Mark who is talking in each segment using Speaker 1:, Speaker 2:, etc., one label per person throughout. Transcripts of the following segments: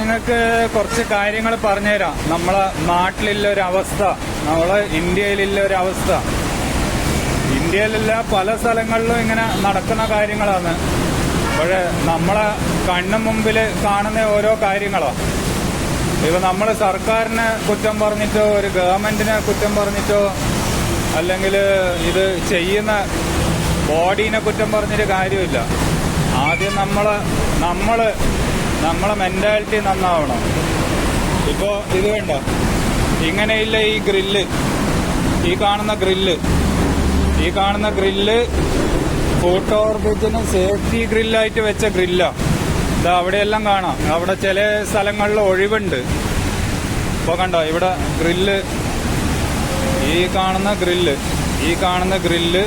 Speaker 1: നിങ്ങൾക്ക് കുറച്ച് കാര്യങ്ങൾ പറഞ്ഞുതരാം. നമ്മളെ നാട്ടിലുള്ള ഒരു അവസ്ഥ, നമ്മളെ ഇന്ത്യയിലുള്ള ഒരു അവസ്ഥ. ഇന്ത്യയിലുള്ള പല സ്ഥലങ്ങളിലും ഇങ്ങനെ നടക്കുന്ന കാര്യങ്ങളാണ്. പക്ഷേ നമ്മളെ കണ്ണു മുമ്പിൽ കാണുന്ന ഓരോ കാര്യങ്ങളാണ്. ഇപ്പൊ നമ്മൾ സർക്കാരിനെ കുറ്റം പറഞ്ഞിട്ടോ ഒരു ഗവൺമെന്റിനെ കുറ്റം പറഞ്ഞിട്ടോ അല്ലെങ്കിൽ ഇത് ചെയ്യുന്ന ബോഡീനെ കുറ്റം പറഞ്ഞിട്ട് കാര്യമില്ല. ആദ്യം നമ്മളെ മെന്റാലിറ്റി നന്നാവണം. ഇപ്പോ ഇത് വേണ്ട, ഇങ്ങനെയില്ല ഈ ഗ്രില്ല്, ഈ കാണുന്ന ഗ്രില്ല് ഫുഡ് ഓവർബ്രിഡ്ജിന് സേഫ്റ്റി ഗ്രില്ലായിട്ട് വെച്ച ഗ്രില്ല. ഇത് അവിടെയെല്ലാം കാണാം. അവിടെ ചില സ്ഥലങ്ങളിൽ ഒഴിവുണ്ട്. ഇപ്പൊ കണ്ടോ, ഇവിടെ ഗ്രില്ല്, ഈ കാണുന്ന ഗ്രില്ല്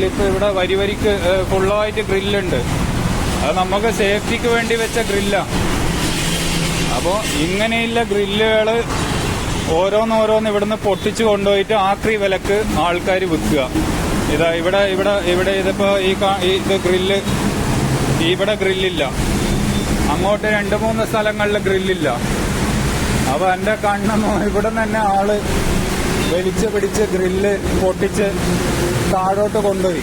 Speaker 1: ഇപ്പൊ ഇവിടെ വരിക്ക് ഫുള്ളായിട്ട് ഗ്രില്ലുണ്ട്. അത് നമുക്ക് സേഫ്റ്റിക്ക് വേണ്ടി വെച്ച ഗ്രില്ല. അപ്പോ ഇങ്ങനെയുള്ള ഗ്രില്ലുകള് ഓരോന്നോരോന്ന് ഇവിടുന്ന് പൊട്ടിച്ചു കൊണ്ടുപോയിട്ട് ആക്രി വിലക്ക് ആൾക്കാർ വിൽക്കുക. ഇതാ ഇവിടെ ഇതിപ്പോ ഇത് ഗ്രില്ല്, ഇവിടെ ഗ്രില്ലില്ല, അങ്ങോട്ട് 2-3 സ്ഥലങ്ങളിൽ ഗ്രില്ലില്ല. അപ്പൊ എന്റെ കണ്ണൊന്നും ഇവിടെ തന്നെ ആള് വലിച്ചു പിടിച്ച് ഗ്രില്ല് പൊട്ടിച്ച് താഴോട്ട് കൊണ്ടുപോയി.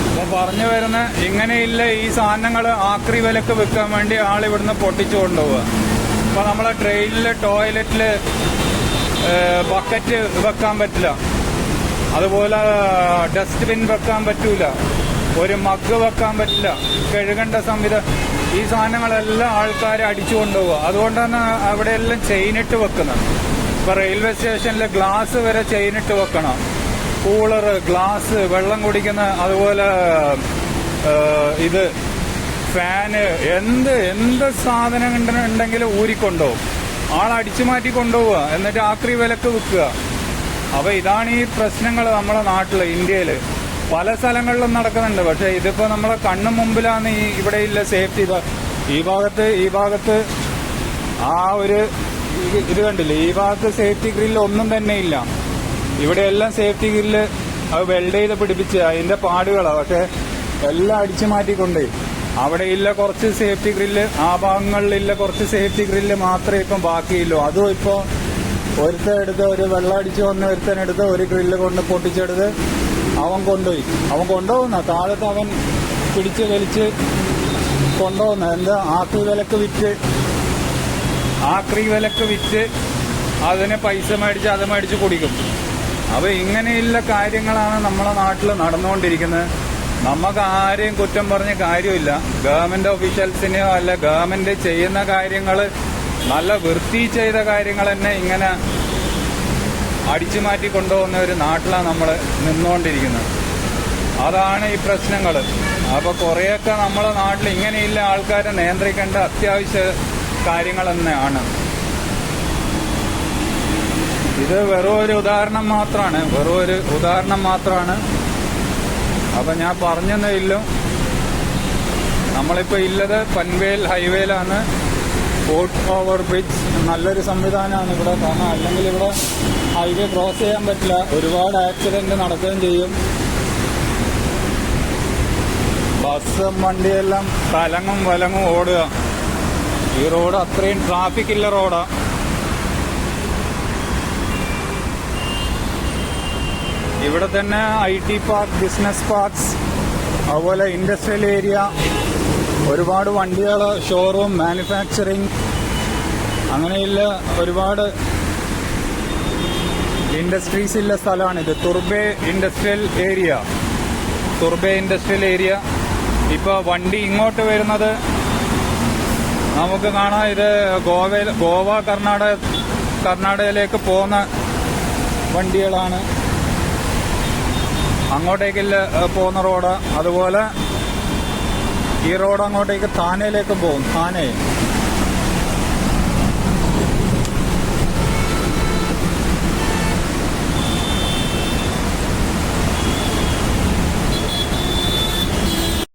Speaker 1: അപ്പൊ പറഞ്ഞു വരുന്ന ഇങ്ങനെയില്ല ഈ സാധനങ്ങൾ ആക്രി വിലക്ക് വിൽക്കാൻ വേണ്ടി ആളിവിടുന്ന് പൊട്ടിച്ചു കൊണ്ടുപോവുക. അപ്പൊ നമ്മളെ ട്രെയിനില് ടോയ്ലറ്റില് ബക്കറ്റ് വെക്കാൻ പറ്റില്ല, അതുപോലെ ഡസ്റ്റ്ബിൻ വെക്കാൻ പറ്റൂല, ഒരു മഗ് വെക്കാൻ പറ്റില്ല, കഴുകേണ്ട സംവിധാനം. ഈ സാധനങ്ങളെല്ലാം ആൾക്കാർ അടിച്ചു കൊണ്ടുപോവുക. അതുകൊണ്ടാണ് അവിടെയെല്ലാം ചെയിനിട്ട് വെക്കുന്നത്. ഇപ്പൊ റെയിൽവേ സ്റ്റേഷനിൽ ഗ്ലാസ് വരെ ചെയിനിട്ട് വെക്കണം. കൂളർ, ഗ്ലാസ്, വെള്ളം കുടിക്കുന്ന, അതുപോലെ ഇത് ഫാന്, എന്ത് സാധനം ഉണ്ടെങ്കിലും ഊരിക്കൊണ്ടുപോകും. ആളടിച്ചു മാറ്റി കൊണ്ടുപോവുക, എന്നിട്ട് ആക്രി വിലക്ക് വിൽക്കുക. അപ്പൊ ഇതാണ് ഈ പ്രശ്നങ്ങൾ നമ്മുടെ നാട്ടില്, ഇന്ത്യയില് പല സ്ഥലങ്ങളിലും നടക്കുന്നുണ്ട്. പക്ഷെ ഇതിപ്പോ നമ്മളെ കണ്ണു മുമ്പിലാണ് ഇവിടെയില്ല സേഫ്റ്റി. ഈ ഭാഗത്ത് ആ ഒരു ഇത് കണ്ടില്ലേ, ഈ ഭാഗത്ത് സേഫ്റ്റി ഗ്രില്ല് ഒന്നും തന്നെ ഇല്ല. ഇവിടെയെല്ലാം സേഫ്റ്റി ഗ്രില്ല് അത് വെൽഡ് ചെയ്ത് പിടിപ്പിച്ച് അതിന്റെ പാടുകളാണ്. പക്ഷെ എല്ലാം അടിച്ചു മാറ്റിക്കൊണ്ടേ അവിടെ ഇല്ല കുറച്ച് സേഫ്റ്റി ഗ്രില്ല്, ആ ഭാഗങ്ങളിലില്ല കുറച്ച് സേഫ്റ്റി ഗ്രില്ല് മാത്രമേ ഇപ്പം ബാക്കിയുള്ളൂ. അതും ഇപ്പോ ഒരുത്തനെടുത്ത്, ഒരു വെള്ളം അടിച്ചു വന്ന ഒരുത്തനെടുത്ത് ഒരു ഗ്രില്ല് കൊണ്ട് പൊട്ടിച്ചെടുത്ത് അവൻ കൊണ്ടുപോകുന്ന താഴത്ത് അവൻ പിടിച്ച് വലിച്ച് കൊണ്ടുപോകുന്ന എന്താ ആക്രി വിലക്ക് വിറ്റ് അതിന് പൈസ മേടിച്ച് അത് മേടിച്ച് കുടിക്കും. അപ്പൊ ഇങ്ങനെയുള്ള കാര്യങ്ങളാണ് നമ്മളെ നാട്ടിൽ നടന്നുകൊണ്ടിരിക്കുന്നത്. നമുക്ക് ആരെയും കുറ്റം പറഞ്ഞ കാര്യമില്ല. ഗവൺമെന്റ് ഒഫീഷ്യൽസിനെയോ അല്ല ഗവൺമെന്റ് ചെയ്യുന്ന കാര്യങ്ങൾ നല്ല വൃത്തി ചെയ്ത കാര്യങ്ങൾ തന്നെ ഇങ്ങനെ അടിച്ചു മാറ്റി കൊണ്ടുപോകുന്ന ഒരു നാട്ടിലാണ് നമ്മൾ നിന്നുകൊണ്ടിരിക്കുന്നത്. അതാണ് ഈ പ്രശ്നങ്ങൾ. അപ്പൊ കുറെയൊക്കെ നമ്മളെ നാട്ടിൽ ഇങ്ങനെയുള്ള ആൾക്കാരെ നിയന്ത്രിക്കേണ്ട അത്യാവശ്യ കാര്യങ്ങൾ തന്നെയാണ്. ഇത് വെറും ഒരു ഉദാഹരണം മാത്രമാണ്. അപ്പൊ ഞാൻ പറഞ്ഞെന്നില്ല, നമ്മളിപ്പോ ഉള്ളത് പൻവേൽ ഹൈവേയിലാണ്. ഫുട് ഓവർ ബ്രിഡ്ജ് നല്ലൊരു സംവിധാനമാണ് ഇവിടെ. കാരണം അല്ലെങ്കിൽ ഇവിടെ ഹൈവേ ക്രോസ് ചെയ്യാൻ പറ്റില്ല, ഒരുപാട് ആക്സിഡന്റ് നടക്കുകയും ചെയ്യും. ബസ്സും വണ്ടിയെല്ലാം തലങ്ങും വലങ്ങും ഓടുക. ഈ റോഡ് അത്രയും ട്രാഫിക് ഇല്ല റോഡാ. ഇവിടെ തന്നെ IT പാർക്ക്, ബിസിനസ് പാർക്സ്, അതുപോലെ ഇൻഡസ്ട്രിയൽ ഏരിയ, ഒരുപാട് വണ്ടികൾ, ഷോറൂം, മാനുഫാക്ചറിങ്, അങ്ങനെയുള്ള ഒരുപാട് ഇൻഡസ്ട്രീസ് ഉള്ള സ്ഥലമാണിത്. തുർബെ ഇൻഡസ്ട്രിയൽ ഏരിയ. ഇപ്പൊ വണ്ടി ഇങ്ങോട്ട് വരുന്നത് നമുക്ക് കാണാം. ഇത് ഗോവ കർണാടകയിലേക്ക് പോകുന്ന വണ്ടികളാണ്. അങ്ങോട്ടേക്ക് പോകുന്ന റോഡ്. അതുപോലെ ഈ റോഡ് അങ്ങോട്ടേക്ക് താനയിലേക്കും പോകും.